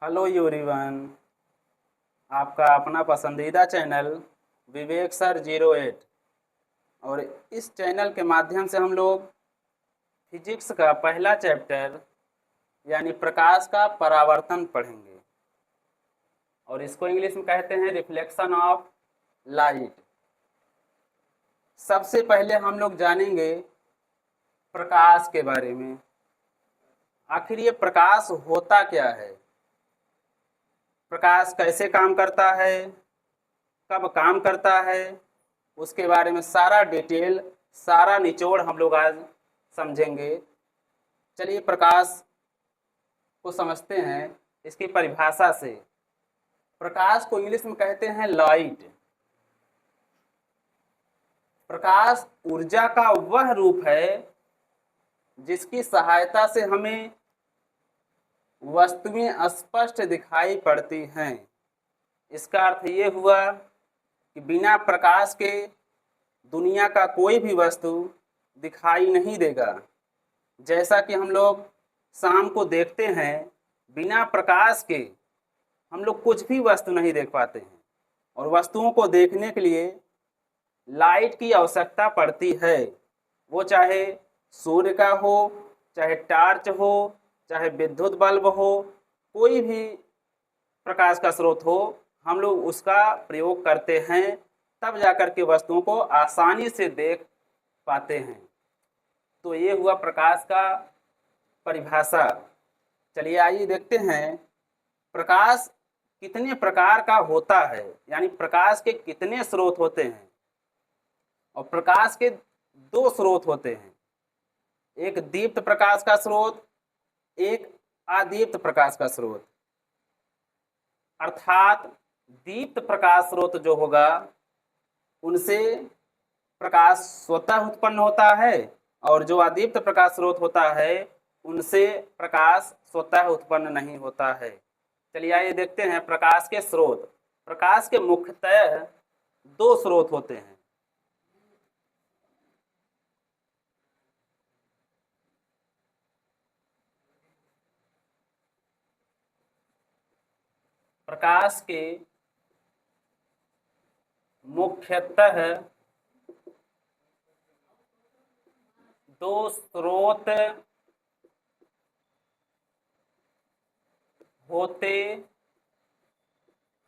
Hello everyone. आपका अपना पसंदीदा चैनल विवेक सर 08। और इस चैनल के माध्यम से हम लोग फिजिक्स का पहला चैप्टर यानी प्रकाश का परावर्तन पढ़ेंगे और इसको इंग्लिश में कहते हैं रिफ्लेक्शन ऑफ लाइट। सबसे पहले हम लोग जानेंगे प्रकाश के बारे में। आखिर ये प्रकाश होता क्या है, प्रकाश कैसे काम करता है, कब काम करता है, उसके बारे में सारा डिटेल, सारा निचोड़ हम लोग आज समझेंगे। चलिए प्रकाश को समझते हैं इसकी परिभाषा से। प्रकाश को इंग्लिश में कहते हैं लाइट। प्रकाश ऊर्जा का वह रूप है जिसकी सहायता से हमें वस्तुएं स्पष्ट दिखाई पड़ती हैं। इसका अर्थ ये हुआ कि बिना प्रकाश के दुनिया का कोई भी वस्तु दिखाई नहीं देगा। जैसा कि हम लोग शाम को देखते हैं, बिना प्रकाश के हम लोग कुछ भी वस्तु नहीं देख पाते हैं और वस्तुओं को देखने के लिए लाइट की आवश्यकता पड़ती है। वो चाहे सूर्य का हो, चाहे टार्च हो, चाहे विद्युत बल्ब हो, कोई भी प्रकाश का स्रोत हो, हम लोग उसका प्रयोग करते हैं, तब जाकर के वस्तुओं को आसानी से देख पाते हैं। तो ये हुआ प्रकाश का परिभाषा। चलिए आइए देखते हैं प्रकाश कितने प्रकार का होता है, यानी प्रकाश के कितने स्रोत होते हैं। और प्रकाश के दो स्रोत होते हैं, एक दीप्त प्रकाश का स्रोत, एक अदीप्त प्रकाश का स्रोत। अर्थात दीप्त प्रकाश स्रोत जो होगा उनसे प्रकाश स्वतः उत्पन्न होता है और जो अदीप्त प्रकाश स्रोत होता है उनसे प्रकाश स्वतः उत्पन्न नहीं होता है। चलिए आइए देखते हैं प्रकाश के स्रोत। प्रकाश के मुख्यतः दो स्रोत होते हैं। प्रकाश के मुख्यतः दो स्रोत होते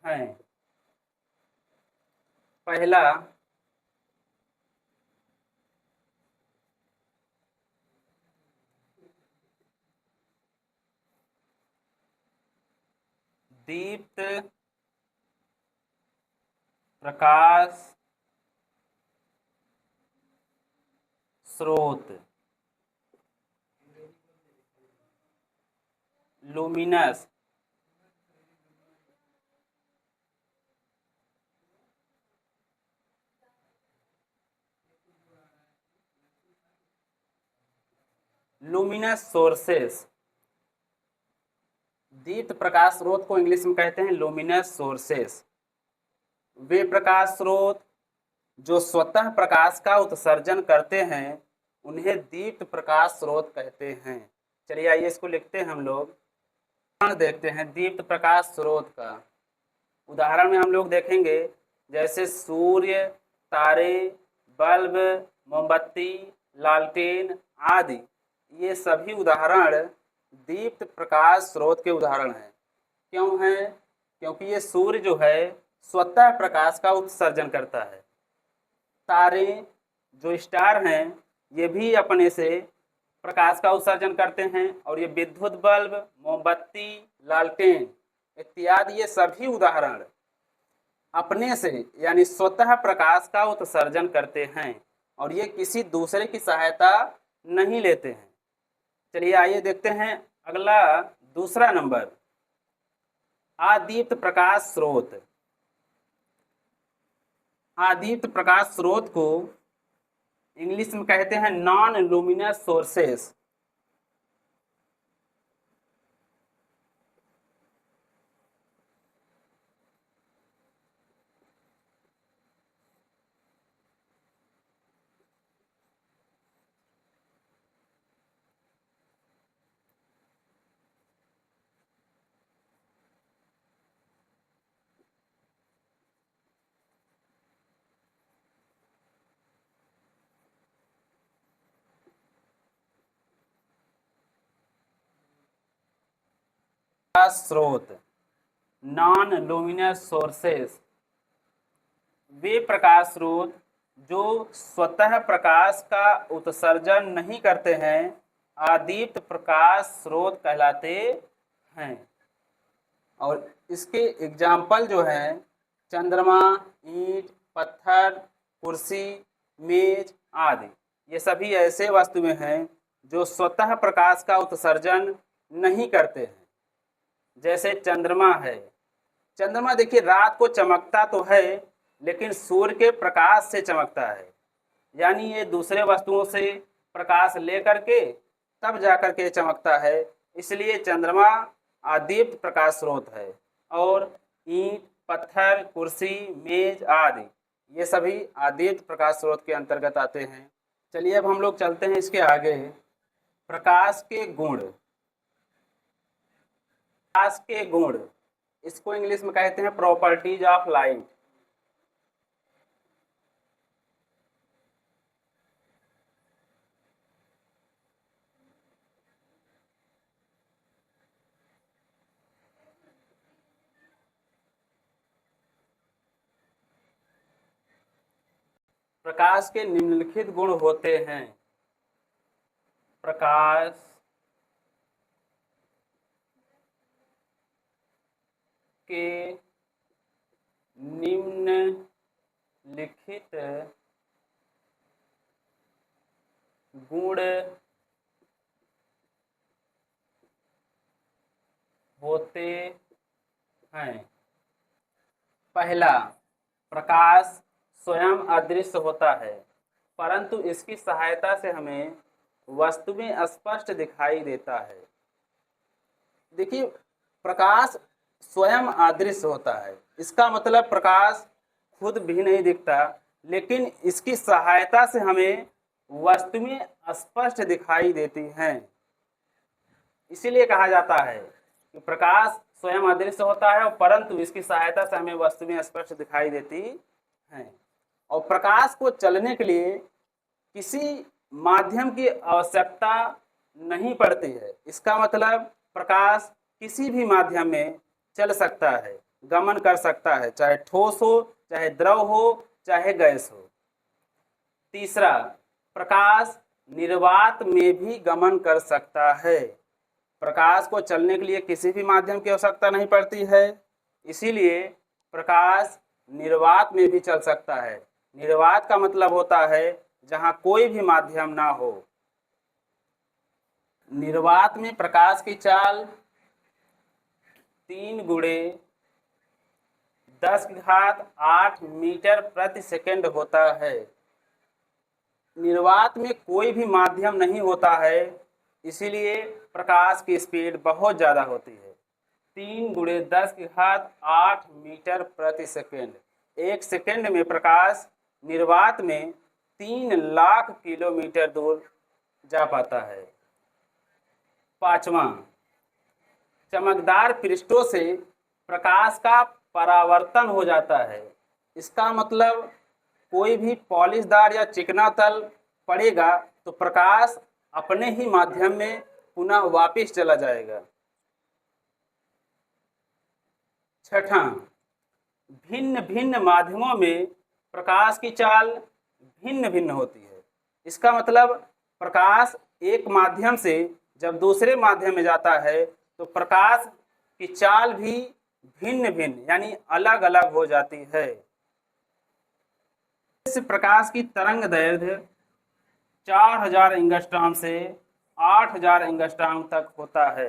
हैं। पहला दीप्त प्रकाश स्रोत, लुमिनस। Luminous sources. दीप्त प्रकाश स्रोत को इंग्लिश में कहते हैं लुमिनस सोर्सेस। वे प्रकाश स्रोत जो स्वतः प्रकाश का उत्सर्जन करते हैं उन्हें दीप्त प्रकाश स्रोत कहते हैं। चलिए आइए इसको लिखते हैं हम लोग। उदाहरण देखते हैं दीप्त प्रकाश स्रोत का। उदाहरण में हम लोग देखेंगे जैसे सूर्य, तारे, बल्ब, मोमबत्ती, लालटेन आदि। ये सभी उदाहरण दीप्त प्रकाश स्रोत के उदाहरण हैं। क्यों हैं? क्योंकि ये सूर्य जो है स्वतः प्रकाश का उत्सर्जन करता है। तारे जो स्टार हैं ये भी अपने से प्रकाश का उत्सर्जन करते हैं। और ये विद्युत बल्ब, मोमबत्ती, लालटेन इत्यादि ये सभी उदाहरण अपने से यानी स्वतः प्रकाश का उत्सर्जन करते हैं और ये किसी दूसरे की सहायता नहीं लेते हैं। चलिए आइए देखते हैं अगला दूसरा नंबर, अदीप्त प्रकाश स्रोत। अदीप्त प्रकाश स्रोत को इंग्लिश में कहते हैं नॉन लुमिनस सोर्सेस। स्रोत, नॉन लुमिनस सोर्सेस, वे प्रकाश स्रोत जो स्वतः प्रकाश का उत्सर्जन नहीं करते हैं, अदीप्त प्रकाश स्रोत कहलाते हैं। और इसके एग्जाम्पल जो हैं चंद्रमा, ईंट, पत्थर, कुर्सी, मेज आदि, ये सभी ऐसे वस्तुएं हैं जो स्वतः प्रकाश का उत्सर्जन नहीं करते हैं। जैसे चंद्रमा है, चंद्रमा देखिए रात को चमकता तो है लेकिन सूर्य के प्रकाश से चमकता है, यानी ये दूसरे वस्तुओं से प्रकाश लेकर के तब जाकर के चमकता है, इसलिए चंद्रमा अदीप्त प्रकाश स्रोत है। और ईंट, पत्थर, कुर्सी, मेज आदि ये सभी अदीप्त प्रकाश स्रोत के अंतर्गत आते हैं। चलिए अब हम लोग चलते हैं इसके आगे। प्रकाश के गुण, प्रकाश के गुण, इसको इंग्लिश में कहते हैं प्रॉपर्टीज ऑफ लाइट। प्रकाश के निम्नलिखित गुण होते हैं। प्रकाश के निम्नलिखित गुण होते हैं। पहला, प्रकाश स्वयं अदृश्य होता है परंतु इसकी सहायता से हमें वस्तुएं स्पष्ट दिखाई देता है। देखिए प्रकाश स्वयं अदृश्य होता है, इसका मतलब प्रकाश खुद भी नहीं दिखता लेकिन इसकी सहायता से हमें वस्तुएं स्पष्ट दिखाई देती हैं। इसीलिए कहा जाता है कि प्रकाश स्वयं अदृश्य होता है परंतु इसकी सहायता से हमें वस्तुएं स्पष्ट दिखाई देती हैं। और प्रकाश को चलने के लिए किसी माध्यम की आवश्यकता नहीं पड़ती है, इसका मतलब प्रकाश किसी भी माध्यम में चल सकता है, गमन कर सकता है, चाहे ठोस हो, चाहे द्रव हो, चाहे गैस हो। तीसरा, प्रकाश निर्वात में भी गमन कर सकता है। प्रकाश को चलने के लिए किसी भी माध्यम की आवश्यकता नहीं पड़ती है, इसीलिए प्रकाश निर्वात में भी चल सकता है। निर्वात का मतलब होता है जहां कोई भी माध्यम ना हो। निर्वात में प्रकाश की चाल 3 गुणे 10⁸ मीटर प्रति सेकंड होता है। निर्वात में कोई भी माध्यम नहीं होता है, इसीलिए प्रकाश की स्पीड बहुत ज़्यादा होती है। 3 गुणे 10⁸ मीटर प्रति सेकंड। 1 सेकंड में प्रकाश निर्वात में 3 लाख किलोमीटर दूर जा पाता है। पांचवा, चमकदार पृष्ठों से प्रकाश का परावर्तन हो जाता है। इसका मतलब कोई भी पॉलिशदार या चिकना तल पड़ेगा तो प्रकाश अपने ही माध्यम में पुनः वापस चला जाएगा। छठा, भिन्न भिन्न माध्यमों में प्रकाश की चाल भिन्न भिन्न होती है। इसका मतलब प्रकाश एक माध्यम से जब दूसरे माध्यम में जाता है तो प्रकाश की चाल भी भिन्न भिन्न यानी अलग अलग हो जाती है। इस प्रकाश की तरंग दैर्घ्य 4000 एंगस्ट्रॉम से 8000 एंगस्ट्रॉम तक होता है।